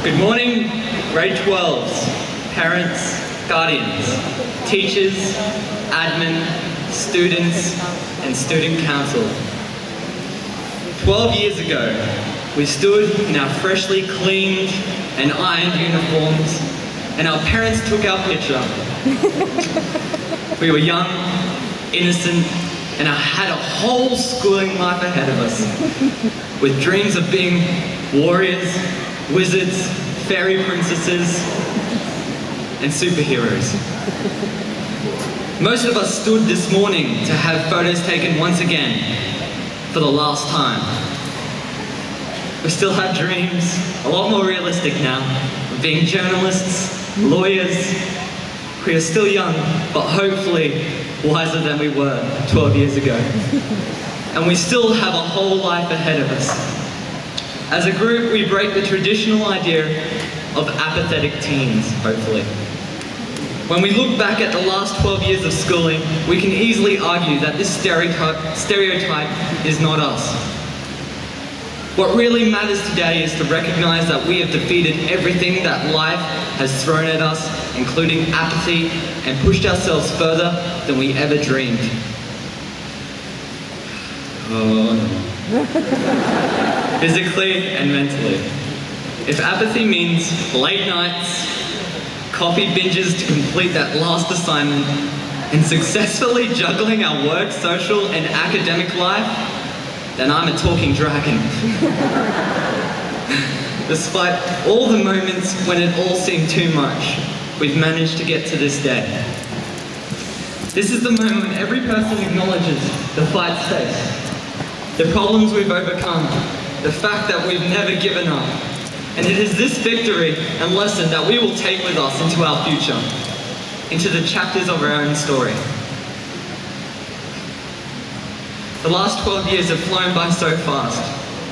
Good morning, grade 12s, parents, guardians, teachers, admin, students, and student council. 12 years ago, we stood in our freshly cleaned and ironed uniforms, and our parents took our picture. We were young, innocent, and I had a whole schooling life ahead of us, with dreams of being warriors, wizards, fairy princesses, and superheroes. Most of us stood this morning to have photos taken once again, for the last time. We still have dreams, a lot more realistic now, of being journalists, lawyers. We are still young, but hopefully wiser than we were 12 years ago. And we still have a whole life ahead of us. As a group, we break the traditional idea of apathetic teens, hopefully. When we look back at the last 12 years of schooling, we can easily argue that this stereotype is not us. What really matters today is to recognize that we have defeated everything that life has thrown at us, including apathy, and pushed ourselves further than we ever dreamed. Physically and mentally. If apathy means late nights, coffee binges to complete that last assignment, and successfully juggling our work, social, and academic life, then I'm a talking dragon. Despite all the moments when it all seemed too much, we've managed to get to this day. This is the moment when every person acknowledges the fights faced, the problems we've overcome, the fact that we've never given up. And it is this victory and lesson that we will take with us into our future, into the chapters of our own story. The last 12 years have flown by so fast,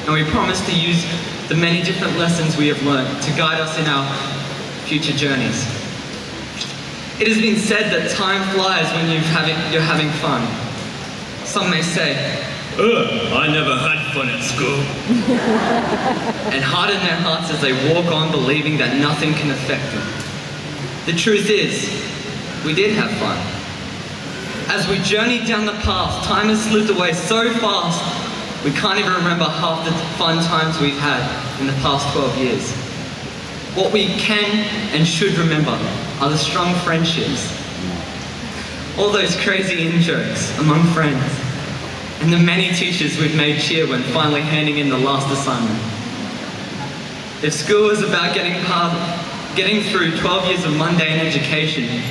and we promise to use the many different lessons we have learned to guide us in our future journeys. It has been said that time flies when you're having fun. Some may say, I never had fun at school. And harden their hearts as they walk on believing that nothing can affect them. The truth is, we did have fun. As we journeyed down the path, time has slipped away so fast, we can't even remember half the fun times we've had in the past 12 years. What we can and should remember are the strong friendships, all those crazy in-jokes among friends, and the many teachers we've made cheer when finally handing in the last assignment. If school is about getting through 12 years of mundane education,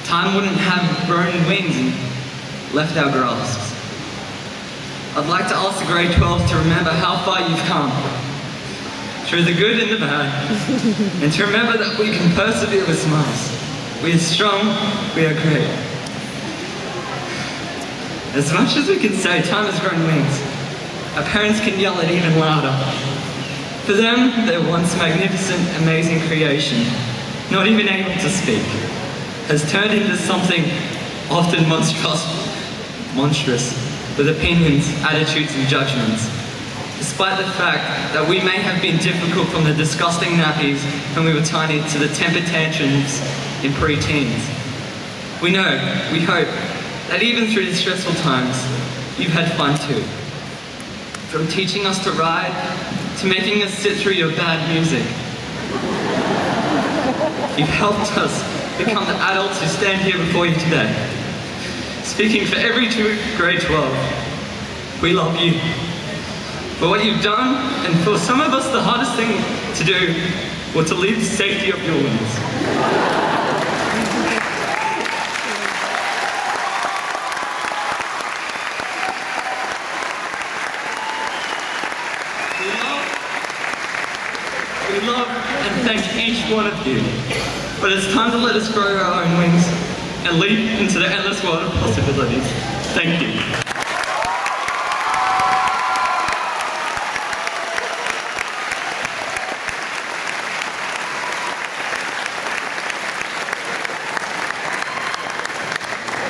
time wouldn't have grown wings and left our grasps. I'd like to ask the grade 12 to remember how far you've come, through the good and the bad, and to remember that we can persevere with smiles. We are strong, we are great. As much as we can say time has grown wings, our parents can yell it even louder. For them, their once magnificent, amazing creation, not even able to speak, has turned into something often monstrous, with opinions, attitudes, and judgments. Despite the fact that we may have been difficult, from the disgusting nappies when we were tiny to the temper tantrums in pre-teens. We know, we hope, that even through these stressful times, you've had fun too. From teaching us to ride, to making us sit through your bad music. You've helped us become the adults who stand here before you today. Speaking for every grade 12, we love you for what you've done, and for some of us the hardest thing to do was to leave the safety of your wings. We love and thank each one of you, but it's time to let us grow our own wings and leap into the endless world of possibilities. Thank you.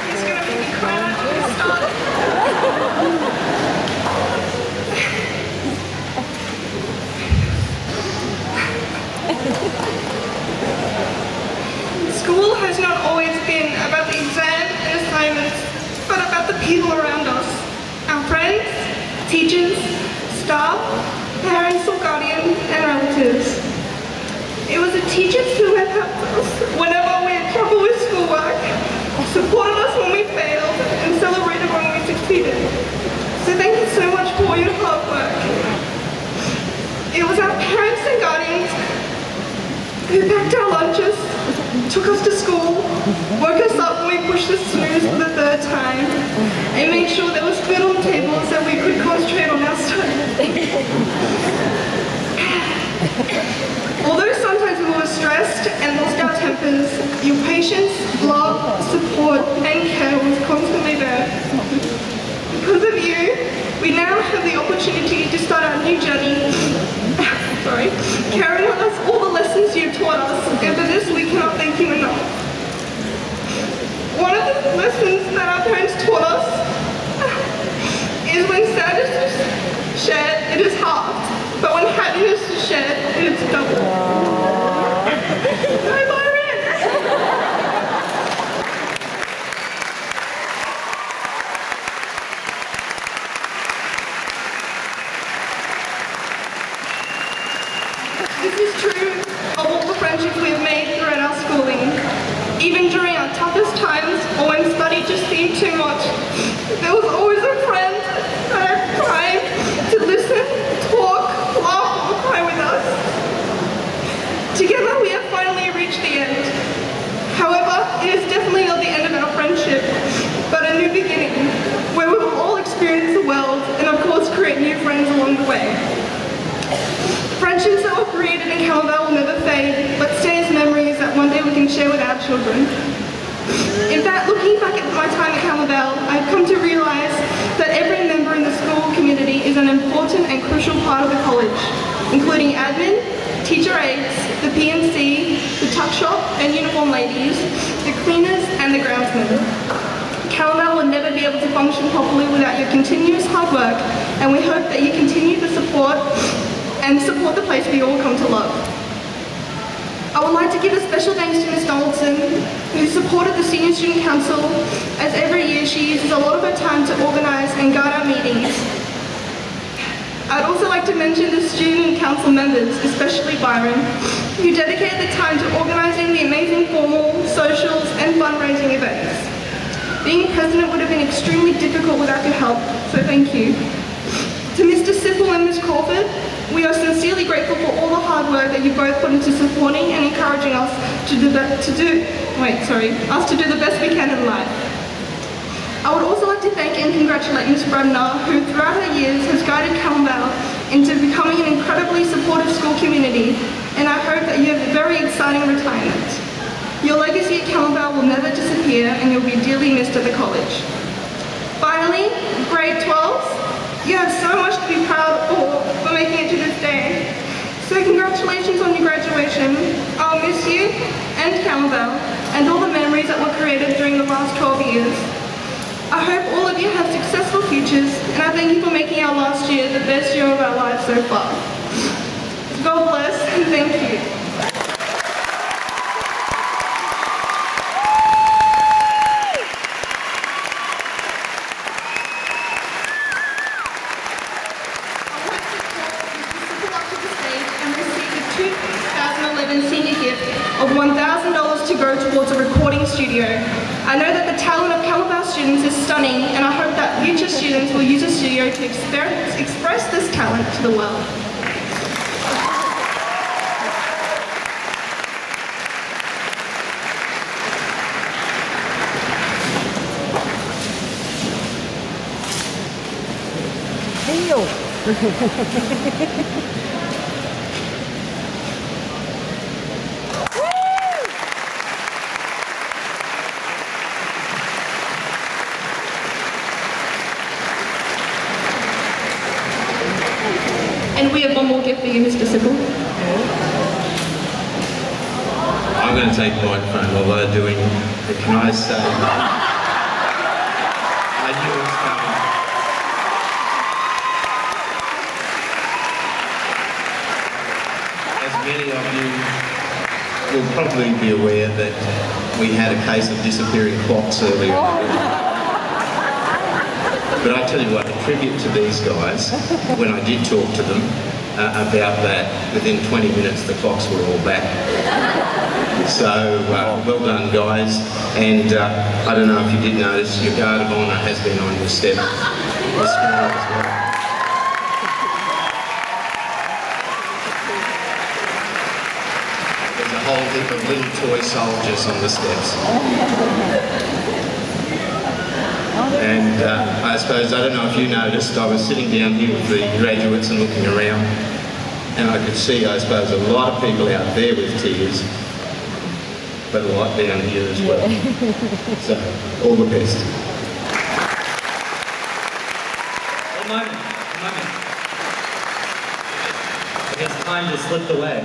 He's gonna make me cry when you start. Ha ha ha. teachers, staff, parents or guardians, and relatives. It was the teachers who have helped us whenever we had trouble with schoolwork, supported us when we failed, and celebrated when we succeeded. So thank you so much for all your hard work. It was our parents and guardians who packed our lunches, took us to school, woke us up when we pushed the snooze for the third time, and made sure there was food on the table so we could concentrate on our studies. Although sometimes we were stressed and lost our tempers, your patience, love, support, and care was constantly there. Because of you, we now have the opportunity to start our new journey. Carrying with us all the lessons you've taught us, and for this we cannot thank you enough. One of the lessons that our parents taught us is when sadness is shared, it is halved, but when happiness is shared, it is doubled. Hi, Byron! This is true of all the friendships we have made throughout our schooling. Even during our toughest times, or when study just seemed too much, there was always a friend that had time to listen, talk, laugh, or cry with us. Together we have finally reached the end. However, it is definitely not the end of our friendship, but a new beginning, where we will all experience the world and of course create new friends along the way. Friendships that were created in Camberwell will never fade, but stay as memories that one day we can share with our children. In fact, looking back at my time at Camberwell, I've come to realise that every member in the school community is an important and crucial part of the college, including admin, teacher aides, the P&C, the tuck shop and uniform ladies, the cleaners and the groundsmen. Camberwell will never be able to function properly without your continuous hard work, and we hope that you continue to support the place we all come to love. I would like to give a special thanks to Ms. Donaldson, who supported the Senior Student Council, as every year she uses a lot of her time to organise and guide our meetings. I'd also like to mention the Student Council members, especially Byron, who dedicated the time to organising the amazing formal, socials and fundraising events. Being president would have been extremely difficult without your help, so thank you. To Mr. Sippel and Ms. Crawford, we are sincerely grateful for all the hard work that you both put into supporting and encouraging us to do the best we can in life. I would also like to thank and congratulate Ms. Brabner, who throughout her years has guided Camberwell into becoming an incredibly supportive school community, and I hope that you have a very exciting retirement. Your legacy at Camberwell will never disappear, and you'll be dearly missed at the college. Finally, grade 12s, you have so much to be proud for making it to this day. So congratulations on your graduation. I'll miss you and Camberwell and all the memories that were created during the last 12 years. I hope all of you have successful futures, and I thank you for making our last year the best year of our lives so far. God bless and thank you. Senior gift of $1,000 to go towards a recording studio. I know that the talent of Camberwell students is stunning, and I hope that future students will use the studio to express this talent to the world. And we have one more gift for you, Mr. Sippel. I'm going to take the microphone while they're doing it. Can I say, I knew it was coming. As many of you will probably be aware that we had a case of disappearing clocks earlier. But I tell you what, a tribute to these guys, when I did talk to them about that, within 20 minutes the clocks were all back. So, well done guys, and I don't know if you did notice, your guard of honour has been on your step this morning as well. There's a whole heap of little toy soldiers on the steps. And I suppose, I don't know if you noticed, I was sitting down here with the graduates and looking around, and I could see, I suppose, a lot of people out there with tears, but a lot down here as well. So, all the best. A moment. I guess time just slipped away.